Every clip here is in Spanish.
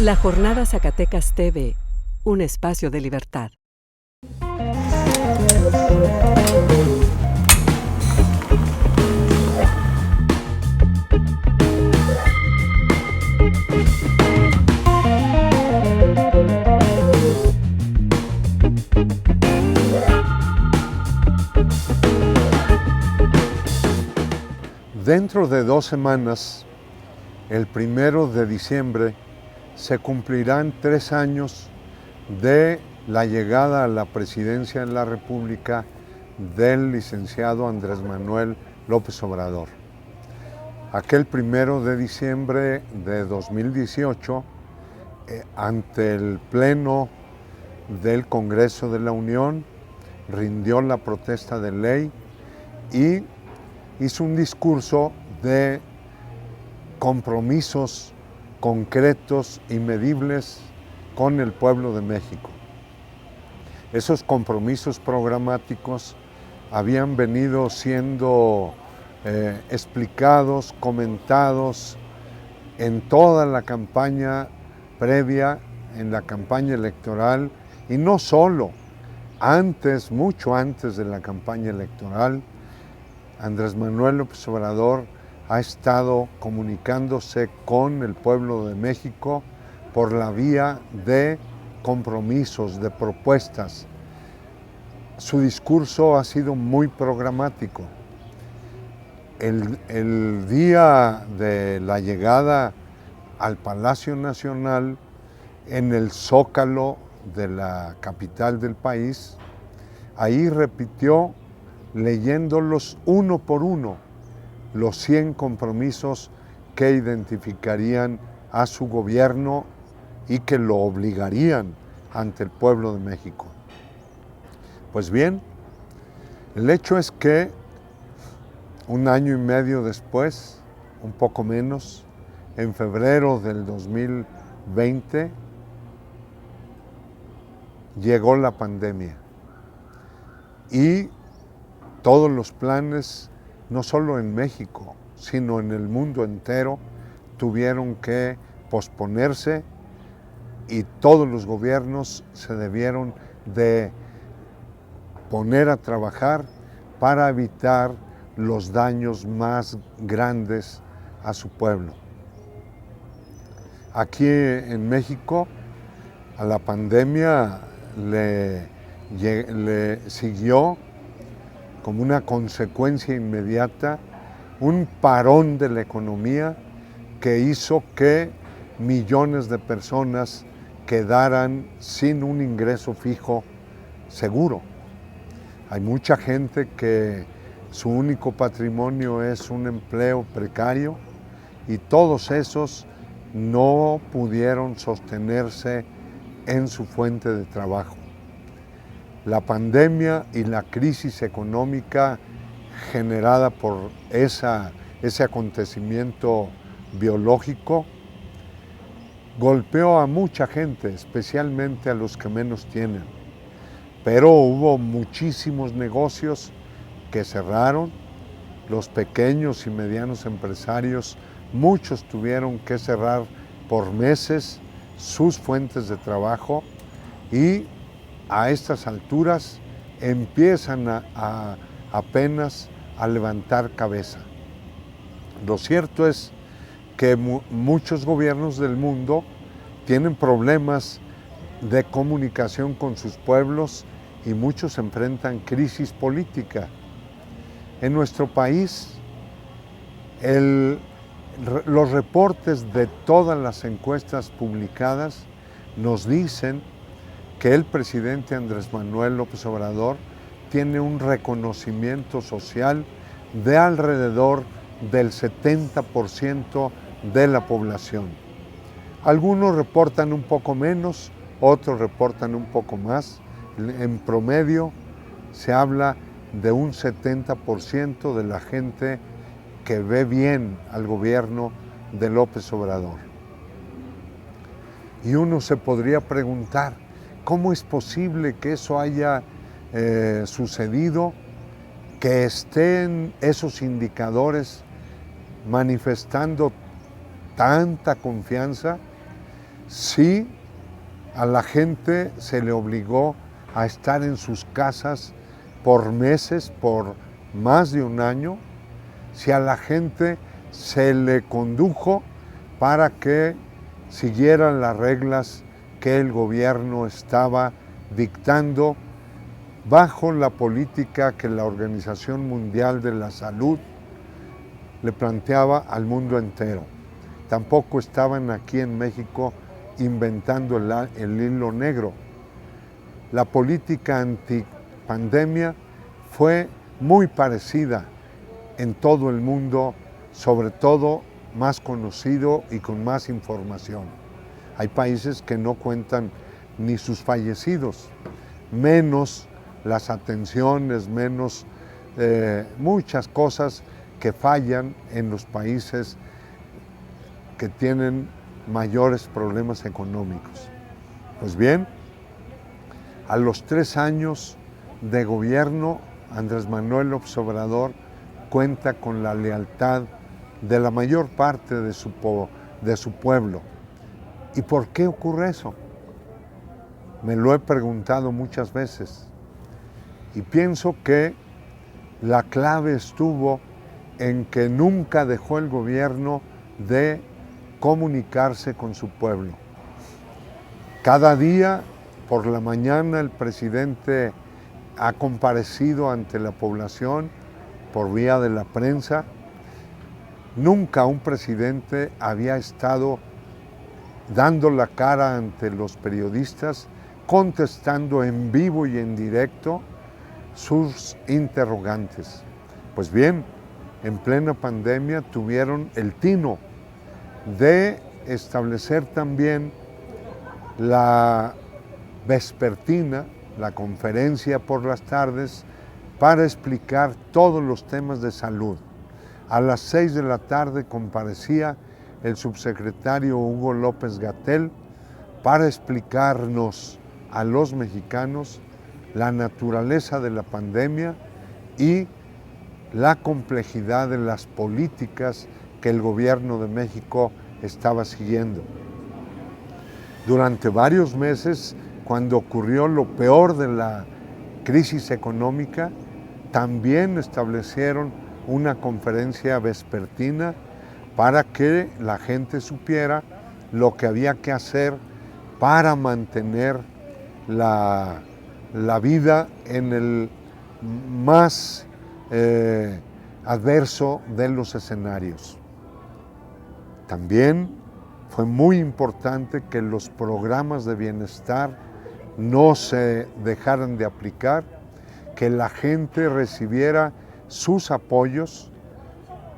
La Jornada Zacatecas TV, un espacio de libertad. Dentro de 2 semanas, el 1 de diciembre, se cumplirán 3 años de la llegada a la presidencia de la República del licenciado Andrés Manuel López Obrador. Aquel 1 de diciembre de 2018, ante el Pleno del Congreso de la Unión, rindió la protesta de ley y hizo un discurso de compromisos concretos y medibles con el pueblo de México. Esos compromisos programáticos habían venido siendo explicados, comentados en toda la campaña previa, en la campaña electoral, y no solo, antes, mucho antes de la campaña electoral, Andrés Manuel López Obrador ha estado comunicándose con el pueblo de México por la vía de compromisos, de propuestas. Su discurso ha sido muy programático. El día de la llegada al Palacio Nacional, en el Zócalo de la capital del país, ahí repitió, leyéndolos uno por uno, los 100 compromisos que identificarían a su gobierno y que lo obligarían ante el pueblo de México. Pues bien, el hecho es que 1 año y medio después, un poco menos, en febrero del 2020, llegó la pandemia y todos los planes, no solo en México, sino en el mundo entero, tuvieron que posponerse y todos los gobiernos se debieron de poner a trabajar para evitar los daños más grandes a su pueblo. Aquí en México, a la pandemia le siguió como una consecuencia inmediata un parón de la economía que hizo que millones de personas quedaran sin un ingreso fijo seguro. Hay mucha gente que su único patrimonio es un empleo precario y todos esos no pudieron sostenerse en su fuente de trabajo. La pandemia y la crisis económica generada por ese acontecimiento biológico golpeó a mucha gente, especialmente a los que menos tienen. Pero hubo muchísimos negocios que cerraron, los pequeños y medianos empresarios, muchos tuvieron que cerrar por meses sus fuentes de trabajo y a estas alturas empiezan apenas a levantar cabeza. Lo cierto es que muchos gobiernos del mundo tienen problemas de comunicación con sus pueblos y muchos enfrentan crisis política. En nuestro país, los reportes de todas las encuestas publicadas nos dicen que el presidente Andrés Manuel López Obrador tiene un reconocimiento social de alrededor del 70% de la población. Algunos reportan un poco menos, otros reportan un poco más. En promedio se habla de un 70% de la gente que ve bien al gobierno de López Obrador. Y uno se podría preguntar, ¿cómo es posible que eso haya sucedido, que estén esos indicadores manifestando tanta confianza, sí, a la gente se le obligó a estar en sus casas por meses, por más de un año, si a la gente se le condujo para que siguieran las reglas que el gobierno estaba dictando bajo la política que la Organización Mundial de la Salud le planteaba al mundo entero. Tampoco estaban aquí en México inventando el hilo negro. La política antipandemia fue muy parecida en todo el mundo, sobre todo más conocido y con más información. Hay países que no cuentan ni sus fallecidos, menos las atenciones, menos muchas cosas que fallan en los países que tienen mayores problemas económicos. Pues bien, a los 3 años de gobierno, Andrés Manuel López Obrador cuenta con la lealtad de la mayor parte de su pueblo. ¿Y por qué ocurre eso? Me lo he preguntado muchas veces y pienso que la clave estuvo en que nunca dejó el gobierno de comunicarse con su pueblo. Cada día, por la mañana, el presidente ha comparecido ante la población por vía de la prensa. Nunca un presidente había estado dando la cara ante los periodistas, contestando en vivo y en directo sus interrogantes. Pues bien, en plena pandemia tuvieron el tino de establecer también la vespertina, la conferencia por las tardes, para explicar todos los temas de salud. A las 6 de la tarde comparecía el subsecretario Hugo López-Gatell para explicarnos a los mexicanos la naturaleza de la pandemia y la complejidad de las políticas que el gobierno de México estaba siguiendo. Durante varios meses, cuando ocurrió lo peor de la crisis económica, también establecieron una conferencia vespertina para que la gente supiera lo que había que hacer para mantener la vida en el más adverso de los escenarios. También fue muy importante que los programas de bienestar no se dejaran de aplicar, que la gente recibiera sus apoyos,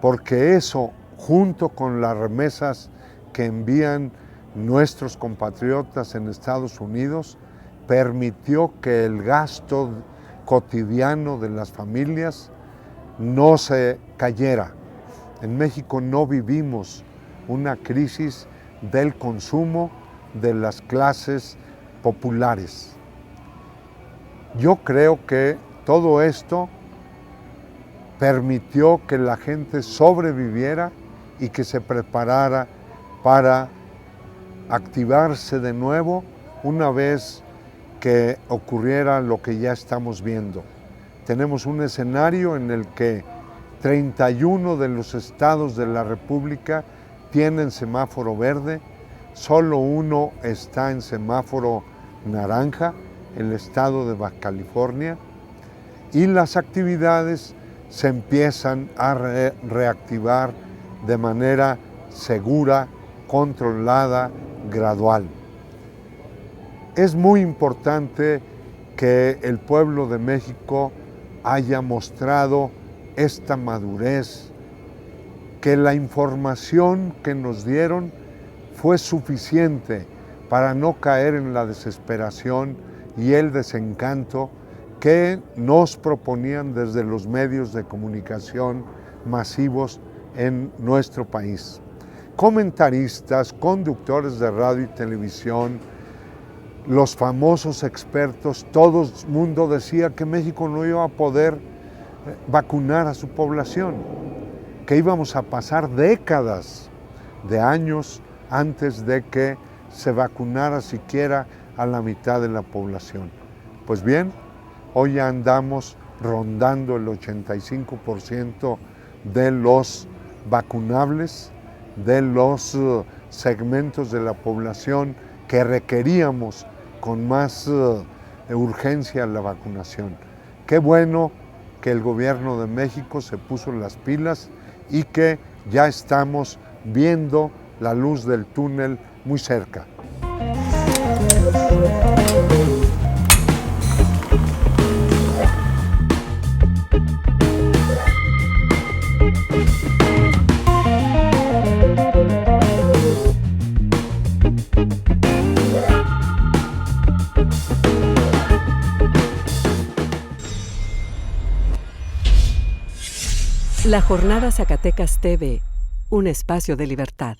porque eso, junto con las remesas que envían nuestros compatriotas en Estados Unidos, permitió que el gasto cotidiano de las familias no se cayera. En México no vivimos una crisis del consumo de las clases populares. Yo creo que todo esto permitió que la gente sobreviviera y que se preparara para activarse de nuevo una vez que ocurriera lo que ya estamos viendo. Tenemos un escenario en el que 31 de los estados de la República tienen semáforo verde, solo uno está en semáforo naranja, el estado de Baja California, y las actividades se empiezan a reactivar de manera segura, controlada, gradual. Es muy importante que el pueblo de México haya mostrado esta madurez, que la información que nos dieron fue suficiente para no caer en la desesperación y el desencanto que nos proponían desde los medios de comunicación masivos en nuestro país. Comentaristas, conductores de radio y televisión, los famosos expertos, todo el mundo decía que México no iba a poder vacunar a su población, que íbamos a pasar décadas de años antes de que se vacunara siquiera a la mitad de la población. Pues bien, hoy ya andamos rondando el 85% de los vacunables, de los segmentos de la población que requeríamos con más urgencia la vacunación. Qué bueno que el gobierno de México se puso las pilas y que ya estamos viendo la luz del túnel muy cerca. La Jornada Zacatecas TV, un espacio de libertad.